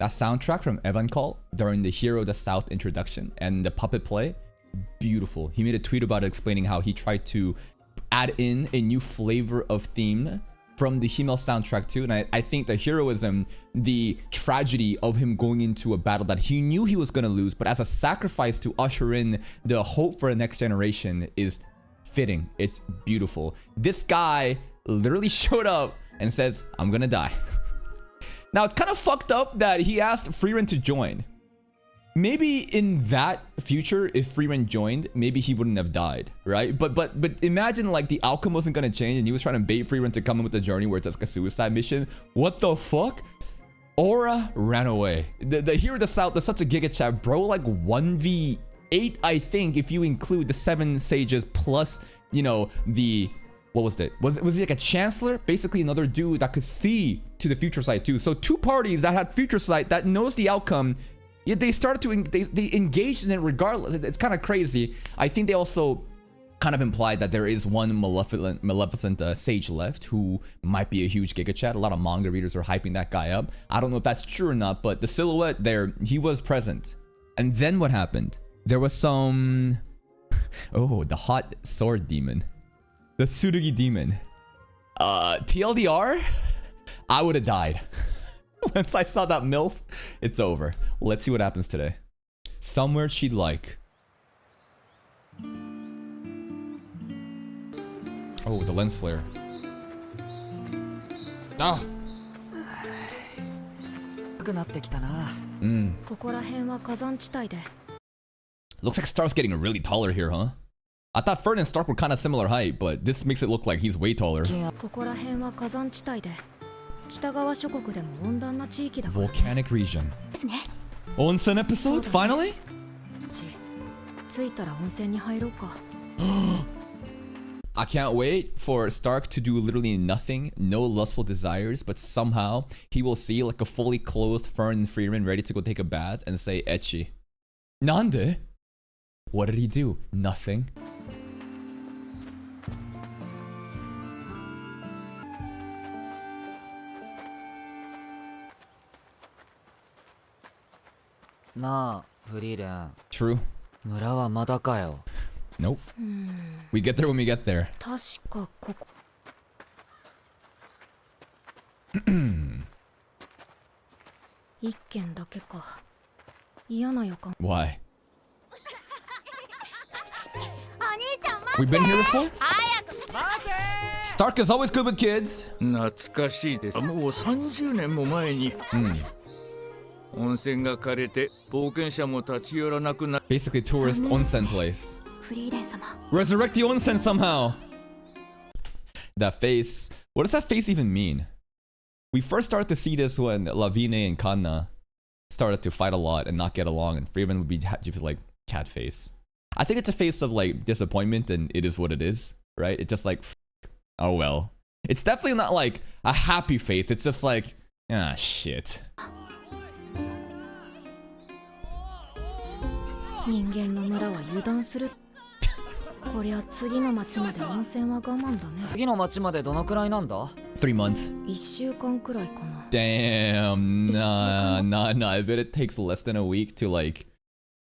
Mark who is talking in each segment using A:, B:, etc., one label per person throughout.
A: That soundtrack from Evan Call during the Hero of the South introduction and the puppet play, beautiful. He made a tweet about it explaining how he tried to add in a new flavor of theme from the Himmel soundtrack too. And I think the heroism, the tragedy of him going into a battle that he knew he was going to lose, but as a sacrifice to usher in the hope for the next generation is fitting. It's beautiful. This guy literally showed up and says, I'm going to die. Now, it's kind of fucked up that he asked Frieren to join. Maybe in that future, if Frieren joined, maybe he wouldn't have died, right? But imagine like the outcome wasn't gonna change and he was trying to bait Frieren to come in with the journey where it's like a suicide mission. What the fuck? Aura ran away. The Hero of the South, that's such a giga chat, bro. Like 1v8, I think, if you include the 7 sages plus, you know, the... What was it? Was he like a chancellor? Basically another dude that could see to the future sight too. So 2 parties that had future sight that knows the outcome, yet they started to they engaged in it regardless. It's kind of crazy. I think they also kind of implied that there is one maleficent sage left who might be a huge giga chat. A lot of manga readers are hyping that guy up. I don't know if that's true or not, but the silhouette there, he was present. And then what happened? There was some... Oh, the hot sword demon. The Tsurugi demon. TLDR? I would have died. Once I saw that MILF, it's over. Let's see what happens today. Somewhere she'd like. Oh, the lens flare. Ah! Looks like Stark's getting really taller here, huh? I thought Frieren and Stark were kind of similar height, but this makes it look like he's way taller. Volcanic region. Onsen episode, finally? I can't wait for Stark to do literally nothing, no lustful desires, but somehow he will see like a fully clothed Frieren and Frieren ready to go take a bath and say ecchi. Nande? What did he do? Nothing. True. Nope. We get there when we get there. Why? We've been here before? Stark is always good with kids. Basically tourist onsen place. Resurrect the onsen somehow. That face. What does that face even mean? We first started to see this when Lavigne and Kanna started to fight a lot and not get along, and Frieren would be just like cat face. I think it's a face of like disappointment, and it is what it is, right? It's just like, oh well. It's definitely not like a happy face. It's just like, ah, shit.
B: Three
A: months. Damn, nah. I bet it takes less than a week to like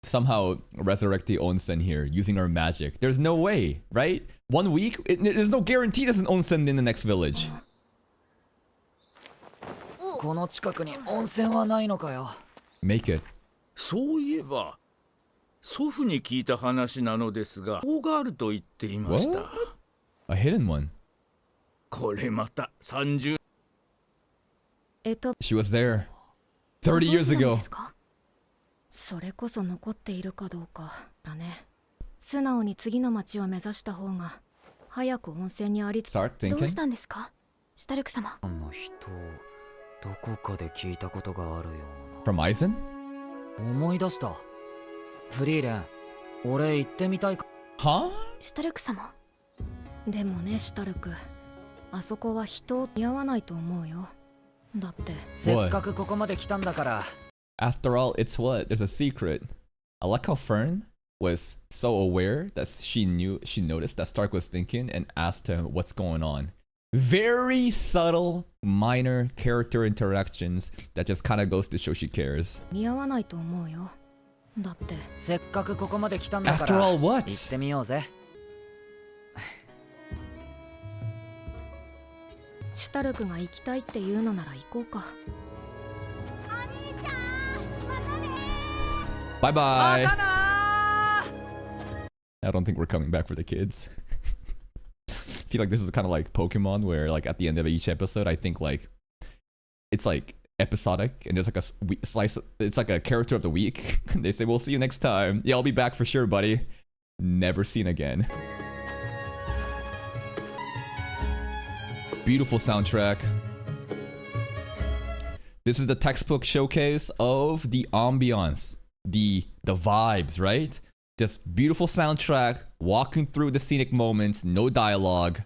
A: somehow resurrect the onsen here using our magic. There's no way, right? 1 week? There's no guarantee there's an onsen in the next village. Make it.
C: そういえば祖父に聞いた話なのですが、こうがあると言っていました。
A: A hidden one.
C: これまた30
A: She was there 30 years ago.
B: それこそ残っているかどうかだね。素直に次の町を目指した方が早く温泉にありつ。どうしたんですか、シュタルク様。
D: あの人どこかで聞いたことがあるような。
A: From Aizen?
D: 思い出した。フリーレン、俺行ってみたいか。
A: は？
B: シュタルク様。でもね、シュタルク、あそこは人を似合わないと思うよ。だって
D: せっかくここまで来たんだから。
A: After all, it's what? There's a secret. I like how Frieren was so aware that she noticed that Stark was thinking and asked him what's going on. Very subtle, minor character interactions that just kind of goes to show she cares.
B: 似合わないと思うよ。だって。
D: せっかくここまで来たんだか
A: After
D: ら
A: all,
D: 行
A: what?
D: ってみようぜ。
B: シュタルクが行きたいって言うのなら行こうか。お兄ちゃん、またね。
A: Bye bye.
D: またな
A: I don't think we're coming back for the kids. I feel like this is kind of like Pokemon, where like at the end of each episode, I think like it's like episodic, and there's like a slice. It's like a character of the week. They say, "We'll see you next time." Yeah, I'll be back for sure, buddy. Never seen again. Beautiful soundtrack. This is the textbook showcase of the ambiance, the vibes, right? Just beautiful soundtrack, walking through the scenic moments, no dialogue.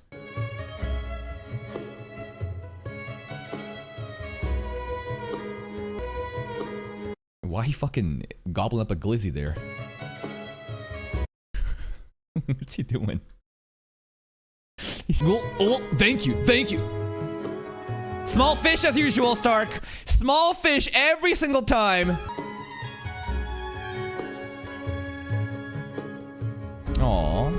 A: Why he fucking gobbling up a glizzy there? What's he doing? Oh, thank you, thank you. Small fish as usual, Stark. Small fish every single time. Aww.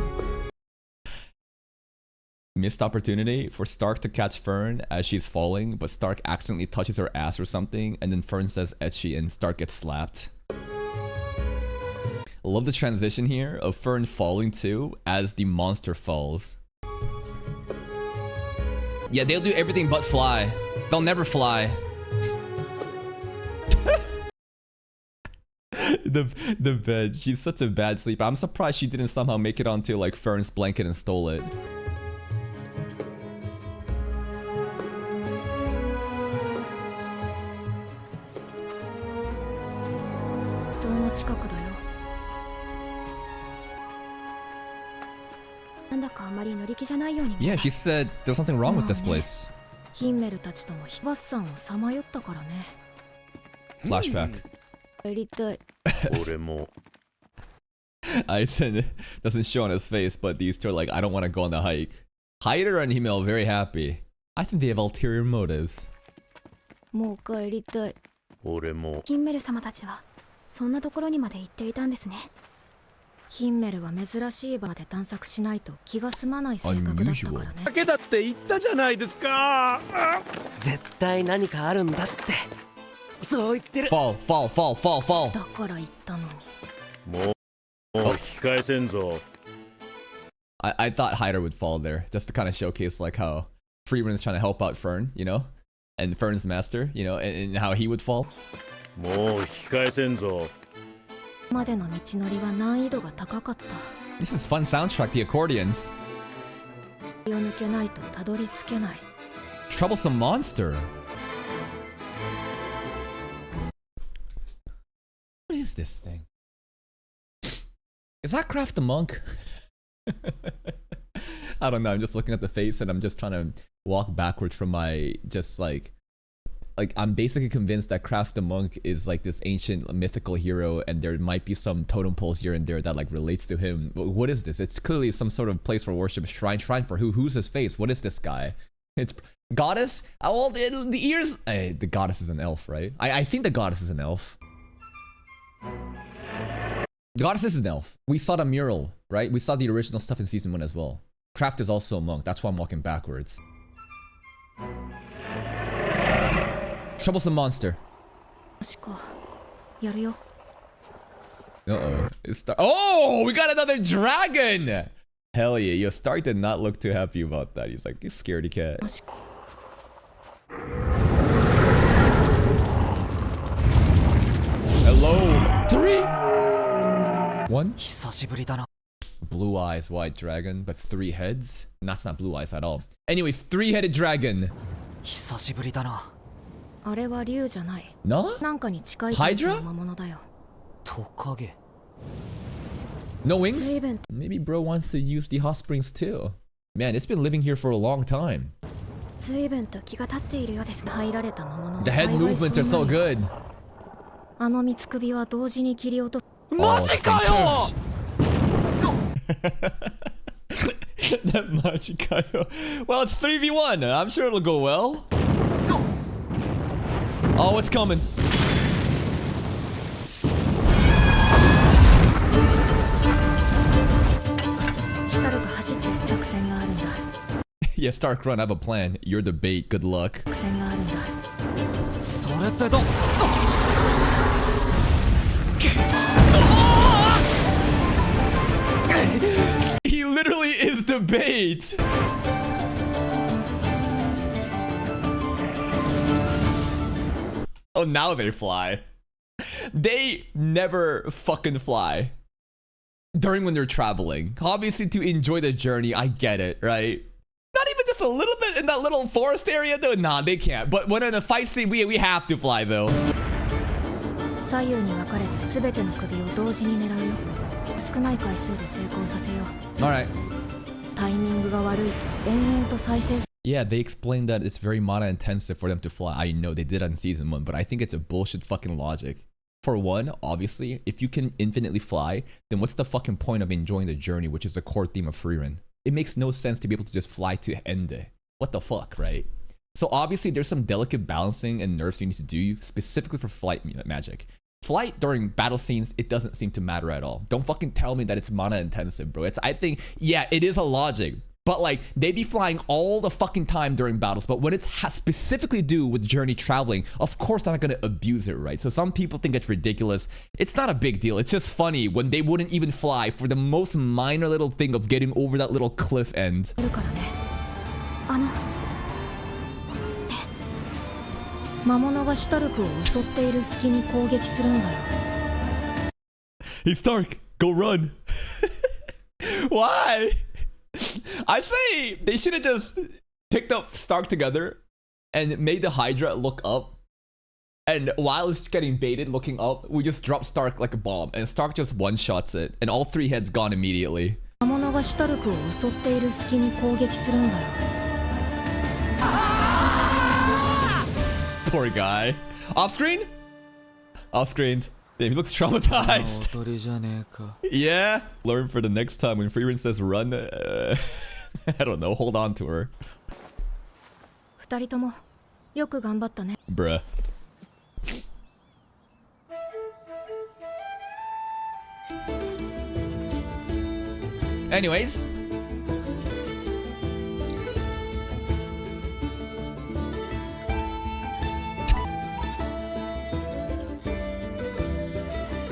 A: Missed opportunity for Stark to catch Fern as she's falling, but Stark accidentally touches her ass or something, and then Fern says etchy and Stark gets slapped. Love the transition here of Fern falling too as the monster falls. Yeah, they'll do everything but fly. They'll never fly. The bed. She's such a bad sleeper. I'm surprised she didn't somehow make it onto like Fern's blanket and stole it. Yeah, she said there was something wrong with this place. Flashback. I said doesn't show on his face, but these two are like, I don't want to go on the hike. Hyder and Himmel very happy. I think they have ulterior motives.
B: もう帰りたい。
C: 俺も。
B: ヒンメル様たちはそんなところにまで行っていたんですね。ヒンメルは珍しい場まで探索しないと気が済まない性格だったからね。
C: だけだって言ったじゃないですか。
E: 絶対何かあるんだって。そう言ってる。
A: Fall.
B: だから言ったのに。
C: もう引き返せんぞ。
A: I thought Hyder would fall there, just to kind of showcase like how Frieren is trying to help out Fern, you know, and Fern's master, you know, and how he would fall.
C: もう引き返せんぞ。
B: までの道のりは難易度が高かった。
A: This is fun soundtrack, the accordions.
B: を抜けないとたどり着けない。
A: Troublesome monster. What is this thing? Is that Craft the Monk? I don't know. I'm just looking at the face and I'm just trying to walk backwards from my just like I'm basically convinced that Craft the Monk is like this ancient mythical hero, and there might be some totem poles here and there that like relates to him. What is this? It's clearly some sort of place for worship. Shrine for who? Who's his face? What is this guy? It's goddess. Oh, the ears. Hey, the goddess is an elf, right? I think the goddess is an elf. The goddess is an elf. We saw the mural, right? We saw the original stuff in season 1 as well. Craft is also a monk. That's why I'm walking backwards. Troublesome monster. Uh-oh. Oh, we got another dragon! Hell yeah. Yo, Stark did not look too happy about that. He's like, you scaredy cat. Hello. 3, 1. Blue eyes, white dragon, but 3 heads? And that's not blue eyes at all. Anyways, 3-headed dragon.
D: 久しぶりだな。
B: あれは竜じゃない。
A: No?
B: なんかに近い
A: Hydra?
B: 魔物だよ。
D: トカゲ。
A: No wings? Maybe bro wants to use the hot springs too. Man, it's been living here for a long time.
B: 随分と気が立っているようですね。入られた魔物。
A: The head movements are so good.
B: あの三つ首は同時に切り落とす。
C: マジかよ
A: That Machikayo. Well, it's 3v1. I'm sure it'll go well. Oh, it's coming. Yeah, Stark, run. I have a plan. You're the bait. Good luck. He literally is the bait. Oh, now they fly. They never fucking fly during when they're traveling. Obviously, to enjoy the journey, I get it, right? Not even just a little bit in that little forest area, though. Nah, they can't. But when in a fight scene, we have to fly, though. Alright. Yeah, they explained that it's very mana intensive for them to fly. I know they did that in season 1, but I think it's a bullshit fucking logic. For one, obviously, if you can infinitely fly, then what's the fucking point of enjoying the journey, which is the core theme of Frieren? It makes no sense to be able to just fly to Ende. What the fuck, right? So obviously there's some delicate balancing and nerfs you need to do specifically for flight magic. Flight during battle scenes, it doesn't seem to matter at all. Don't fucking tell me that it's mana intensive, bro. I think, yeah, it is a logic. But like, they be flying all the fucking time during battles, but when it has specifically to do with journey traveling, of course they're not gonna abuse it, right? So some people think it's ridiculous. It's not a big deal. It's just funny when they wouldn't even fly for the most minor little thing of getting over that little cliff end. Hey Stark, go run. Why? I say they should have just picked up Stark together and made the Hydra look up. And while it's getting baited looking up, we just drop Stark like a bomb. And Stark just one-shots it. And all 3 heads gone immediately. Poor guy. Off screen? Off screen. Damn, he looks traumatized. Yeah. Learn for the next time when Frieren says run. I don't know. Hold on to her. Bruh. Anyways.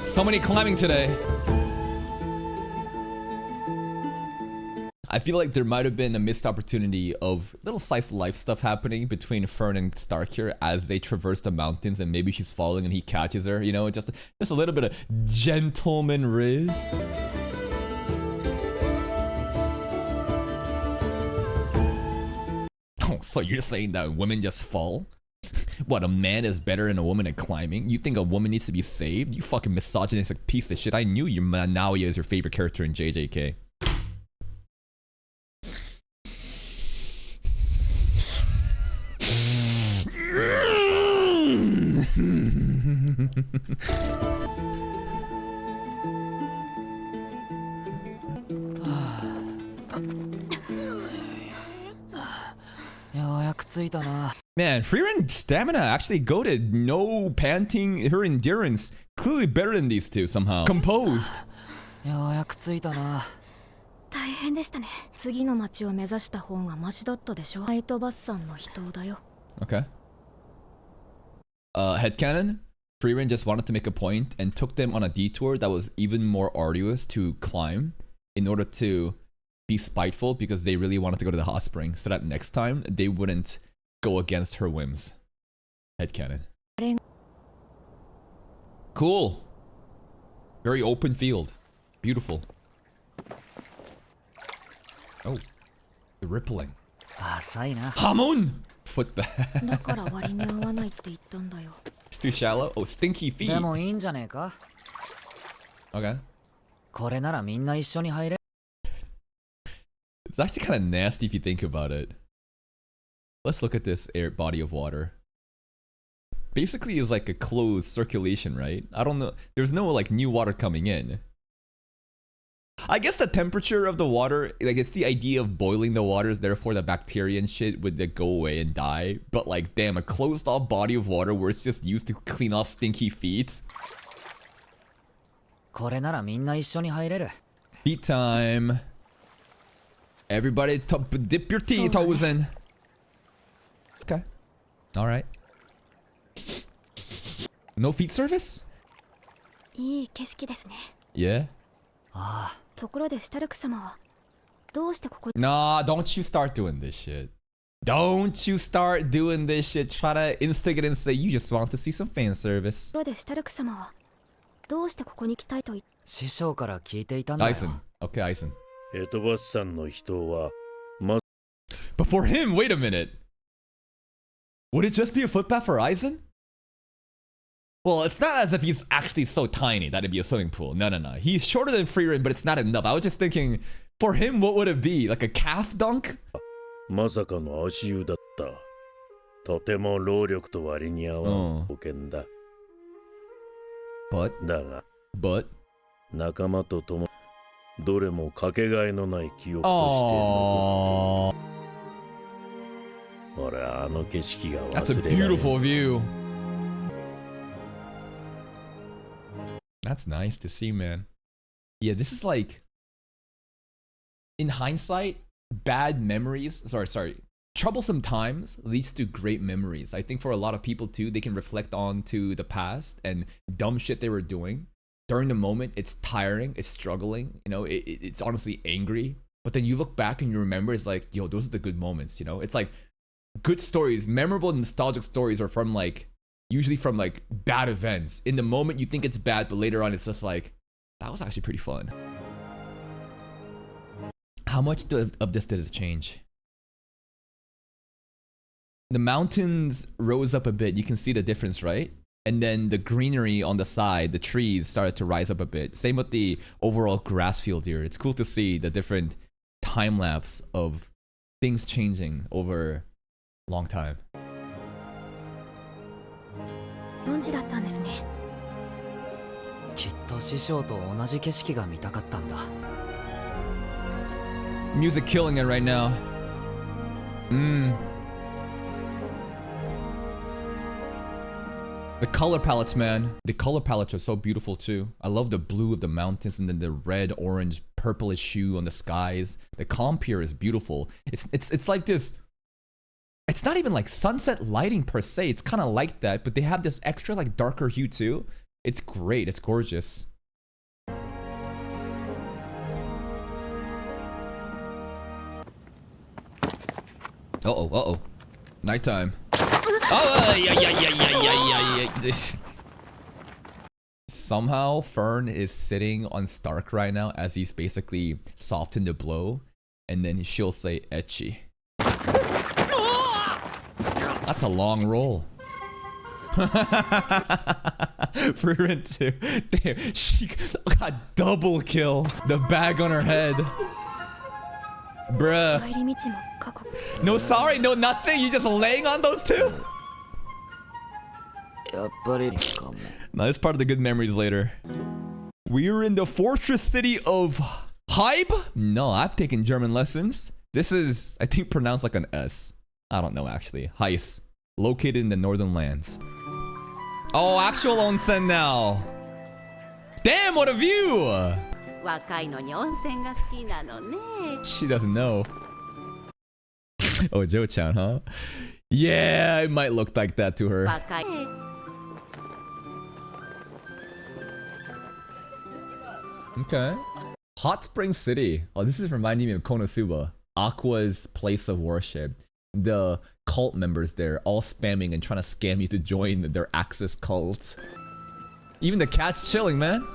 A: So many climbing today. I feel like there might have been a missed opportunity of little slice of life stuff happening between Fern and Stark here as they traverse the mountains, and maybe she's falling and he catches her, you know, just a little bit of gentleman riz. Oh, so you're saying that women just fall? What, a man is better than a woman at climbing? You think a woman needs to be saved? You fucking misogynistic piece of shit. I knew your Naoya is your favorite character in JJK. Man, Frieren stamina actually goated. No panting, her endurance clearly better than these two somehow. Composed. Okay. Headcanon. Frieren just wanted to make a point and took them on a detour that was even more arduous to climb in order to be spiteful, because they really wanted to go to the hot spring so that next time they wouldn't go against her whims. Headcanon. Cool. Very open field. Beautiful. Oh, the rippling. Hamon! Foot bath. It's too shallow. Oh, stinky feet. Okay. It's actually kind of nasty if you think about it. Let's look at this body of water. Basically, it's like a closed circulation, right? I don't know. There's no like new water coming in. I guess the temperature of the water, like it's the idea of boiling the waters, therefore the bacteria and shit would like, go away and die. But like, damn, a closed off body of water where it's just used to clean off stinky feet.
D: これならみんな一緒に入れる。
A: Feet time. Everybody dip your toes in. Okay. Alright. No feet service?
B: いい景色ですね。
A: Yeah.
B: ところでシュタルク様はどうしてここに
A: Nah, don't you start doing this shit. Don't you start doing this shit. Try to instigate and say you just want to see some fan service.
B: ところでシュタルク様はどうしてここに来たいと言っ
D: 師匠から聞いていたんだよ。
A: Aizen. Okay, Aizen.
C: エトバスさんの人は
A: But for him, wait a minute. Would it just be a footpath for Aizen? Well, it's not as if he's actually so tiny that it'd be a swimming pool. No. He's shorter than Frieren, but it's not enough. I was just thinking, for him, what would it be? Like a calf dunk?
C: まさかの足湯だった。とても労力と割に合わん保険だ。だが、仲間と共にどれもかけがえのない記憶として残っている。俺はあの景色が忘れられない。
A: That's a beautiful view. That's nice to see, man. Yeah, this is like, in hindsight, bad memories, sorry, troublesome times leads to great memories. I think for a lot of people too, they can reflect on to the past and dumb shit they were doing. During the moment, it's tiring, it's struggling, you know, it's honestly angry. But then you look back and you remember, it's like, yo, those are the good moments, you know? It's like good stories, memorable nostalgic stories are from like, usually from like bad events. In the moment you think it's bad, but later on it's just like, that was actually pretty fun. How much of this did it change? The mountains rose up a bit. You can see the difference, right? And then the greenery on the side, the trees started to rise up a bit. Same with the overall grass field here. It's cool to see the different time lapse of things changing over a long time.
B: 存じだったんですね。
D: きっと師匠と同じ景色が見たかったんだ。
A: Music killing it right now. The color palettes, man. The color palettes are so beautiful too. I love the blue of the mountains and then the red, orange, purplish hue on the skies. The comp here is beautiful. It's like this. It's not even like sunset lighting per se. It's kind of like that, but they have this extra like darker hue too. It's great. It's gorgeous. Uh-oh. Nighttime. Oh, yeah. Somehow, Fern is sitting on Stark right now as he's basically softened the blow. And then she'll say, ecchi. That's a long roll. Frieren too. Damn, she got double kill. The bag on her head. Bruh. No sorry, no nothing. You just laying on those two? No, it's part of the good memories later. We're in the fortress city of Hybe? No, I've taken German lessons. This is, I think, pronounced like an S. I don't know actually. Heis. Located in the northern lands. Oh, actual onsen now. Damn, what a view! She doesn't know. Oh, Jo-chan, huh? Yeah, it might look like that to her. Okay. Hot Spring City. Oh, this is reminding me of Konosuba. Aqua's place of worship. The cult members there all spamming and trying to scam you to join their Axis cult. Even the cat's chilling, man.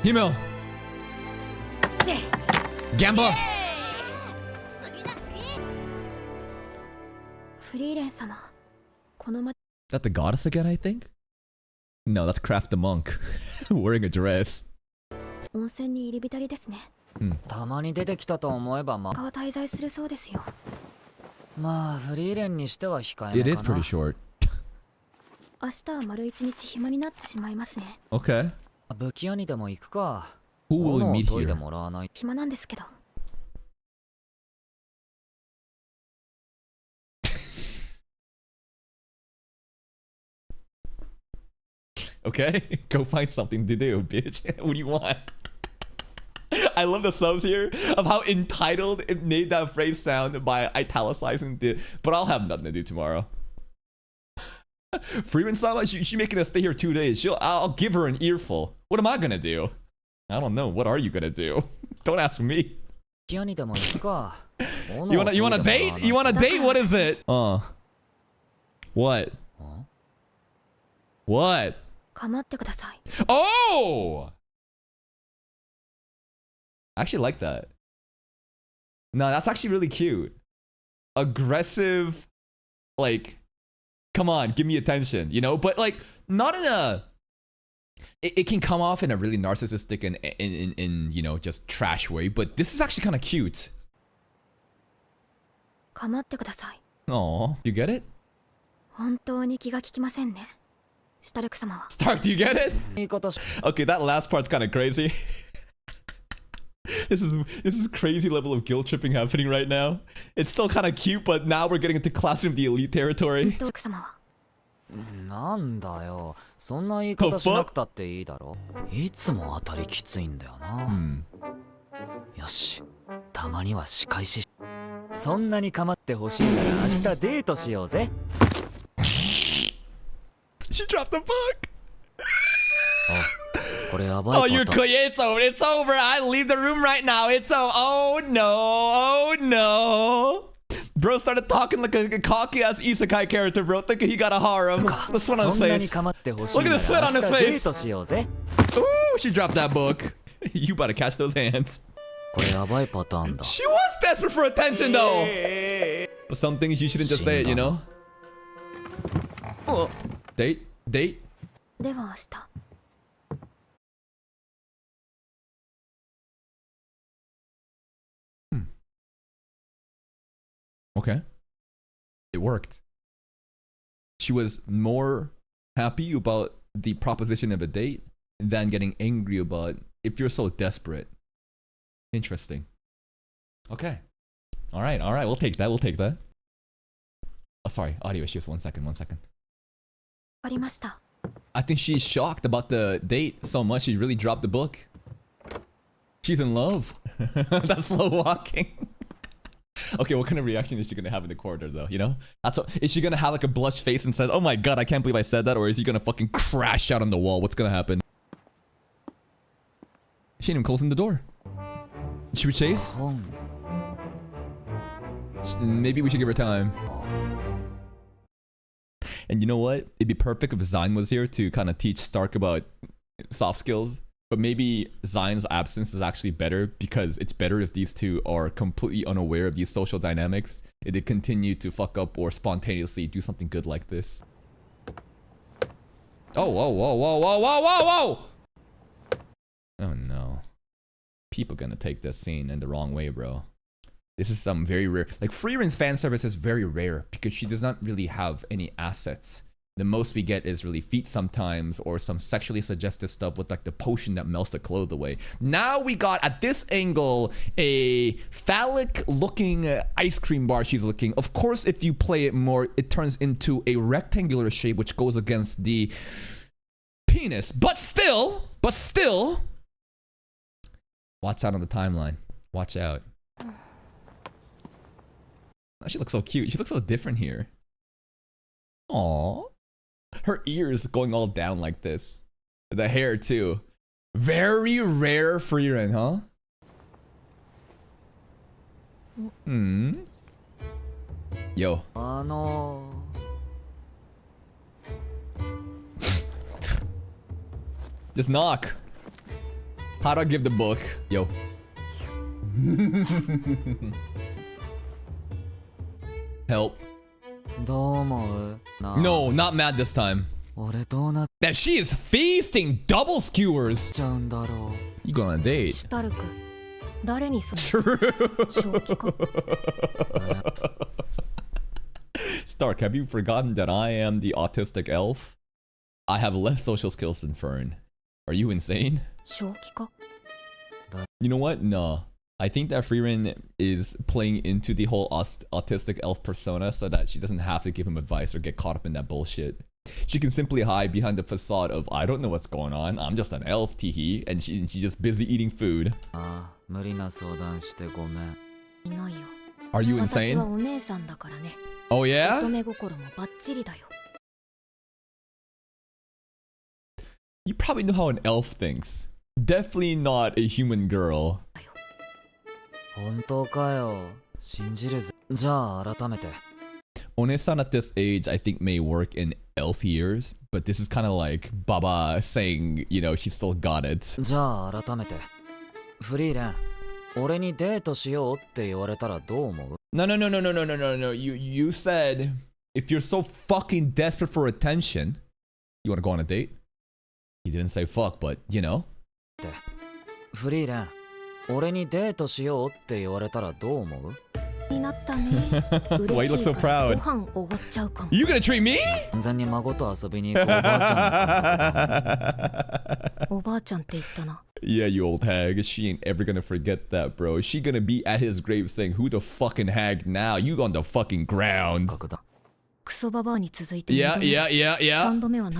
A: Himel. Gamba. Is that the goddess again, I think? No, that's Kraft the monk. Wearing a dress.
B: 温泉に入り浸りですね。
D: たまに出てきたと思えば
B: 滞在するそうですよ。
D: まあフリーレンにしては控えめかな。
A: It is pretty short.
B: 明日は丸一日暇になってしまいますね。
A: Okay.
D: 武器屋にでも行くか。
A: Who will we meet here?
B: 暇なんですけど。
A: Okay, go find something to do, bitch. What do you want? I love the subs here of how entitled it made that phrase sound by italicizing the. But I'll have nothing to do tomorrow. Frieren Sama, she making us stay here 2 days. I'll give her an earful. What am I gonna do? I don't know. What are you gonna do? Don't ask me. You wanna date? You wanna date? What is it? What? What? Oh! I actually like that. No, that's actually really cute. Aggressive, like, come on, give me attention, you know? But like, not in a... It can come off in a really narcissistic and in you know, just trash way, but this is actually kind of cute. Aw, you get it? Stark, do you get it? Okay, that last part's kind of crazy. This is crazy level of guilt tripping happening right now. It's still kind of cute, but now we're getting into Classroom the Elite territory.
D: なんだよ、そんな言い方しなくたっていいだろ。いつも当たりきついんだよな。よし、たまには仕返し。そんなに構ってほしいなら明日デートしようぜ。
A: She dropped the book.
D: Oh,
A: you're clear. It's over. It's over. I leave the room right now. It's over. Oh no. Oh no. Bro started talking like a cocky ass isekai character, bro, thinking he got a harem. The sweat on his face. Look at the sweat on his face. Ooh, she dropped that book. You about to catch those hands. She was desperate for attention though. But some things you shouldn't just say it, you know? Date? Date? Okay. It worked. She was more happy about the proposition of a date than getting angry about if you're so desperate. Interesting. Okay. All right. We'll take that. Oh, sorry. Audio issues. 1 second. I think she's shocked about the date so much she really dropped the book. She's in love. That's slow walking. Okay, what kind of reaction is she gonna have in the corridor though, you know? Is she gonna have like a blush face and says, oh my god, I can't believe I said that? Or is he gonna fucking crash out on the wall? What's gonna happen? She ain't even closing the door. Should we chase? Maybe we should give her time. And you know what? It'd be perfect if Zion was here to kind of teach Stark about soft skills. But maybe Zion's absence is actually better because it's better if these two are completely unaware of these social dynamics and they continue to fuck up or spontaneously do something good like this. Oh, whoa. Oh no. People gonna take this scene in the wrong way, bro. This is some very rare. Like, Frieren's fan service is very rare because she does not really have any assets. The most we get is really feet sometimes or some sexually suggestive stuff with like the potion that melts the clothes away. Now we got at this angle a phallic looking ice cream bar she's looking. Of course, if you play it more, it turns into a rectangular shape which goes against the penis. But still, watch out on the timeline. Watch out. She looks so cute. She looks so different here. Aww. Her ears going all down like this. The hair too. Very rare Frieren, huh? Yo. Just knock. How'd I give the book? Yo. Help. No, not mad this time. That she is feasting double skewers. You go on a date. True. Stark, have you forgotten that I am the autistic elf? I have less social skills than Fern. Are you insane? You know what? No. I think that Frieren is playing into the whole autistic elf persona so that she doesn't have to give him advice or get caught up in that bullshit. She can simply hide behind the facade of, I don't know what's going on, I'm just an elf, teehee, and she's just busy eating food. Are you insane? Oh yeah? You probably know how an elf thinks. Definitely not a human girl. One-san at this age, I think, may work in elf years, but this is kind of like Baba saying, you know, she still got it. No. You said if you're so fucking desperate for attention, you want to go on a date? He didn't say fuck, but you know. Why you look so proud? You gonna treat me? Yeah, you old hag. She ain't ever gonna forget that, bro. She gonna be at his grave saying, who the fucking hag now? You on the fucking ground. Yeah.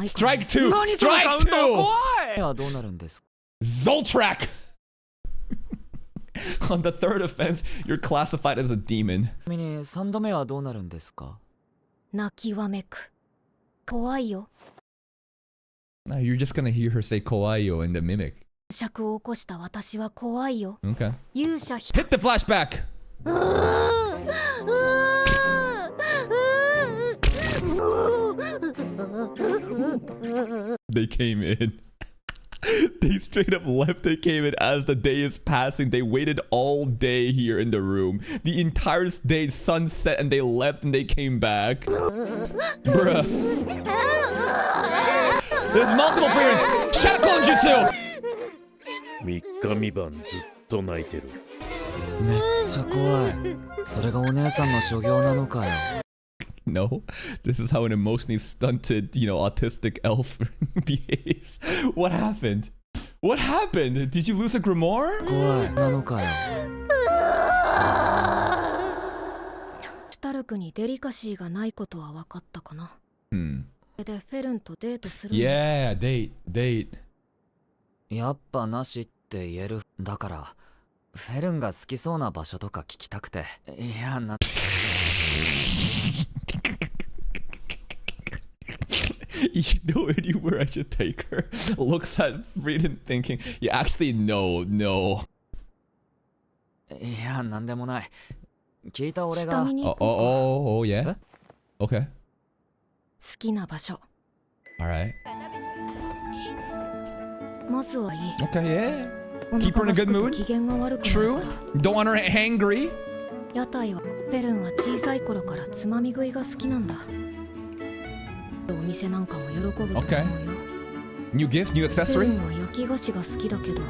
A: Strike two! Strike two! Zoltrak! On the third offense, you're classified as a demon. No, you're just gonna hear her say kawaii in the mimic. Okay. Hit the flashback! They came in. They straight up left. They came in as the day is passing. They waited all day here in the room. The entire day, sunset, and they left and they came back. Bruh. There's multiple Frieren. Shadow Jutsu! No, this is how an emotionally stunted, you know, autistic elf behaves. What happened? What happened? Did you lose a grimoire? Yeah, date.
D: やっぱなしって言える。だから、フェルンが好きそうな場所とか聞きたくて。いや、な。
A: You know anywhere I should take her? Looks at Frieren thinking, yeah, actually, no.
D: いや、なんでもない。聞いた俺が。
A: Oh, yeah? Okay.
B: 好きな場所。
A: Alright.
B: まずはいい。
A: Okay, yeah. Keep her in a good mood. True. Don't want her hangry.
B: 屋台はペルンは小さい頃からつまみ食いが好きなんだ。お店なんかも喜ぶと思うよ。
A: Okay. New gift, new accessory.
B: ペルンは焼き菓子が好きだけど、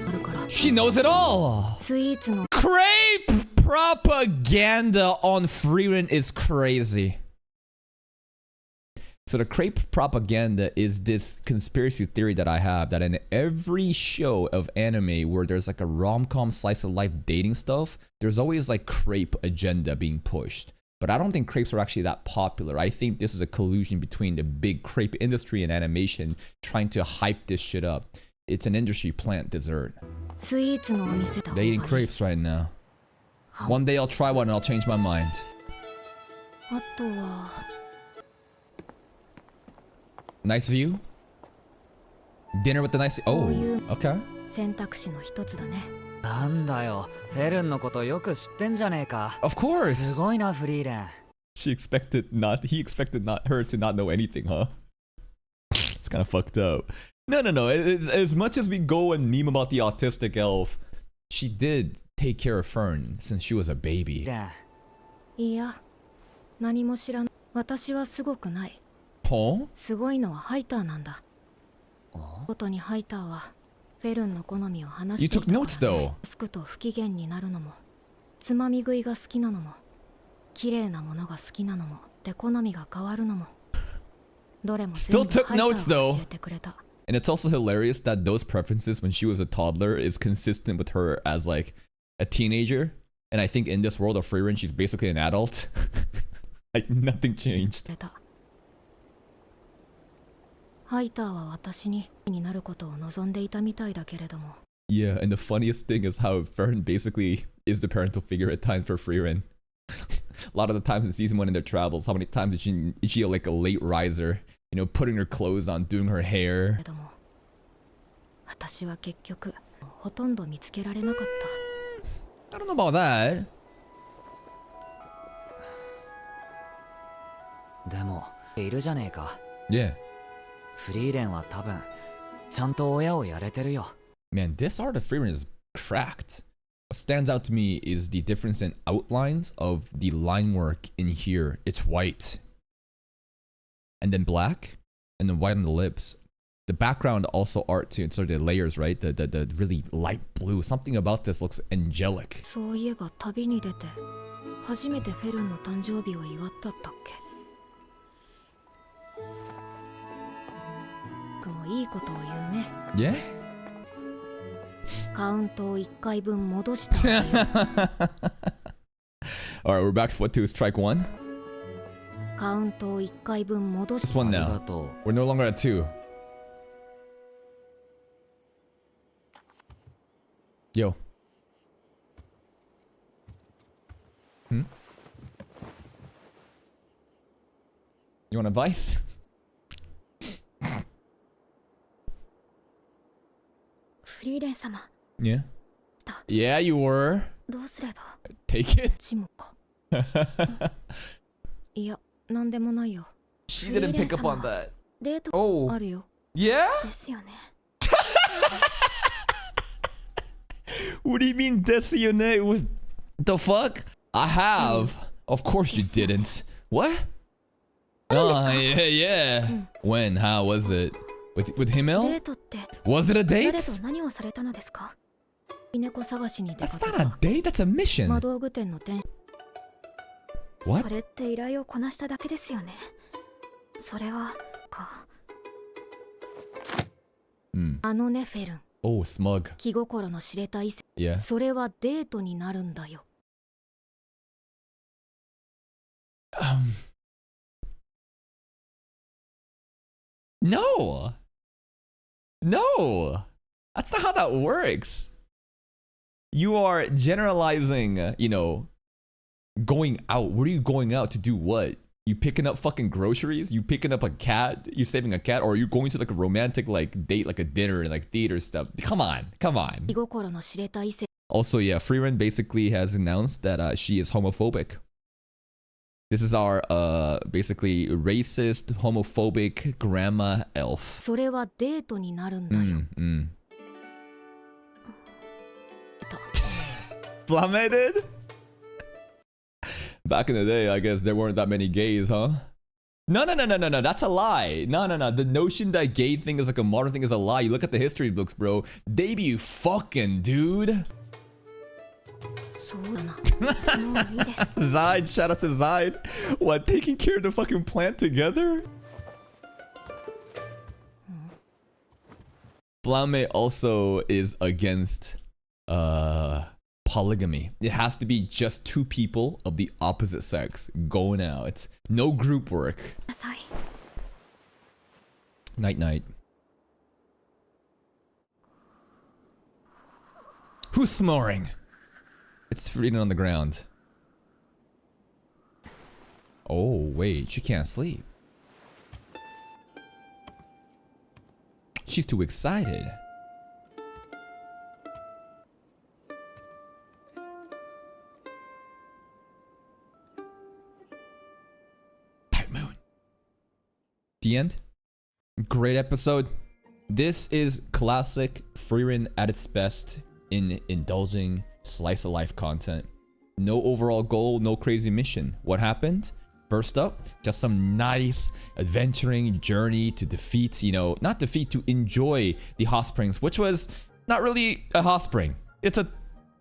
B: あるから。
A: She knows it all.
B: スイーツの
A: Crepe propaganda on Frieren is crazy. So the crepe propaganda is this conspiracy theory that I have that in every show of anime where there's like a rom-com slice of life dating stuff, there's always like crepe agenda being pushed. But I don't think crepes are actually that popular. I think this is a collusion between the big crepe industry and animation trying to hype this shit up. It's an industry plant dessert. They're eating crepes right now. One day I'll try one and I'll change my mind. Nice view? Dinner with the nice... Oh, okay.
B: 選択肢の一つだね。
D: なんだよ、フェルンのことよく知ってんじゃねえか。
A: Of course.
D: すごいな、フリーレン。
A: He expected her to not know anything, huh? It's kind of fucked up. No. As much as we go and meme about the autistic elf, she did take care of Fern since she was a baby.
B: いや、何も知らない。私はすごくない。
A: Huh?
B: すごいのはハイターなんだ。ことにハイターはフェルンの好みを話していたから、ね。You took notes though. すくと不機嫌になるのも、つまみ食いが好きなのも、綺麗なものが好きなのも、で好みが変わるのも、どれも全部ハイターが教えてくれた。
A: And it's also hilarious that those preferences when she was a toddler is consistent with her as like a teenager. And I think in this world of Frieren, she's basically an adult. Like nothing changed. Yeah, and the funniest thing is how Frieren basically is the parental figure at times for Frieren. A lot of the times in season 1 in their travels, how many times is she like a late riser? You know, putting her clothes on, doing her hair. I don't know about that.
D: でもいるじゃねえか。
A: Yeah.
D: フリーレンは多分ちゃんと親をやれてるよ。
A: Man, this art of Frieren is cracked. What stands out to me is the difference in outlines of the line work in here. It's white. And then black. And then white on the lips. The background also art too. It's sort of the layers, right? The really light blue. Something about this looks angelic.
B: そういえば旅に出て初めてフェルンの誕生日を祝ったったっけ。もいいことを言うね。
A: Yeah?
B: カウントを1回分戻した。
A: Alright, we're back to strike one.
B: カウントを1回分戻し
A: Just one now. We're no longer at 2. Yo. Hmm? You want advice?
B: Frieren 様。
A: Yeah. Yeah, you were.
B: どうすれば
A: Take it.
B: チモか。いや、なんでもないよ。
A: She didn't pick up on that.
B: デート
A: Oh.
B: あるよ。
A: Yeah?
B: ですよね。
A: What do you mean, Desione? What the fuck? I have. Of course you didn't. What? Oh, yeah. When? How was it? With Himmel?
B: デートって
A: Was it a
B: 誰
A: date?
B: と何をされたのですか。猫探しに出
A: That's
B: かけ
A: not a
B: た。
A: date. That's a mission.
B: 魔道具店の店。
A: What?
B: それって依頼をこなしただけですよね。それはか。あのねフェルン。
A: Oh, smug.
B: 気心の知れた異性。
A: Yeah.
B: それはデートになるんだよ。
A: No. No. That's not how that works. You are generalizing, you know, going out. What are you going out to do? What? You picking up fucking groceries? You picking up a cat? You saving a cat? Or are you going to like a romantic like date, like a dinner and like theater stuff? Come on. Come on.
B: 気心の知れた異性。
A: Also, yeah, Frieren basically has announced that she is homophobic. This is our basically racist, homophobic grandma elf.
B: それはデートになるんだよ。
A: Flame did? Back in the day, I guess there weren't that many gays, huh? No. That's a lie. No. The notion that gay thing is like a modern thing is a lie. You look at the history books, bro. They be fucking, dude.
B: そうだな。もういいです。
A: Zide, shout out to Zide. What, taking care of the fucking plant together? Flame also is against polygamy. It has to be just 2 people of the opposite sex going out. No group work.
B: なさい。
A: Night night. Who's snoring? It's Frieren on the ground. Oh, wait, she can't sleep. She's too excited. Tight moon. The end. Great episode. This is classic Frieren at its best in indulging slice of life content. No overall goal, no crazy mission. What happened? First up, just some nice adventuring journey to defeat, you know, not defeat, to enjoy the hot springs, which was not really a hot spring. It's a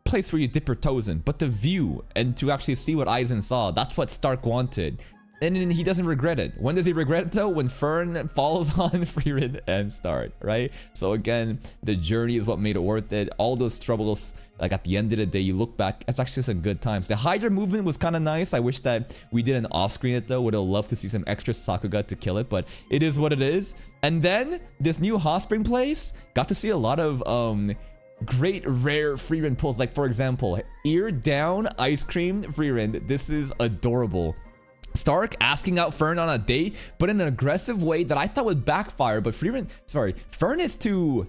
A: place where you dip your toes in, but the view and to actually see what Aizen saw, that's what Stark wanted. And then he doesn't regret it. When does he regret it though? When Fern falls on Frieren and start, right? So again, the journey is what made it worth it. All those troubles, like at the end of the day, you look back, it's actually some good times. The Hydra movement was kind of nice. I wish that we did an off-screen it though. Would have loved to see some extra Sakuga to kill it, but it is what it is. And then this new hot spring place, got to see a lot of great rare Frieren pulls. Like for example, ear down ice cream Frieren. This is adorable. Stark asking out Fern on a date, but in an aggressive way that I thought would backfire. But Fern is too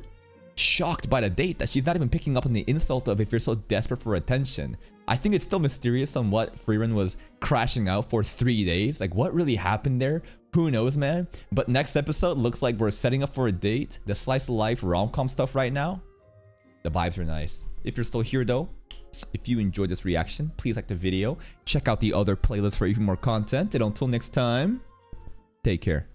A: shocked by the date that she's not even picking up on the insult of if you're so desperate for attention. I think it's still mysterious on what Frieren was crashing out for 3 days. Like what really happened there? Who knows, man? But next episode looks like we're setting up for a date. The slice of life rom-com stuff right now. The vibes are nice. If you're still here though, if you enjoyed this reaction, please like the video. Check out the other playlists for even more content. And until next time, take care.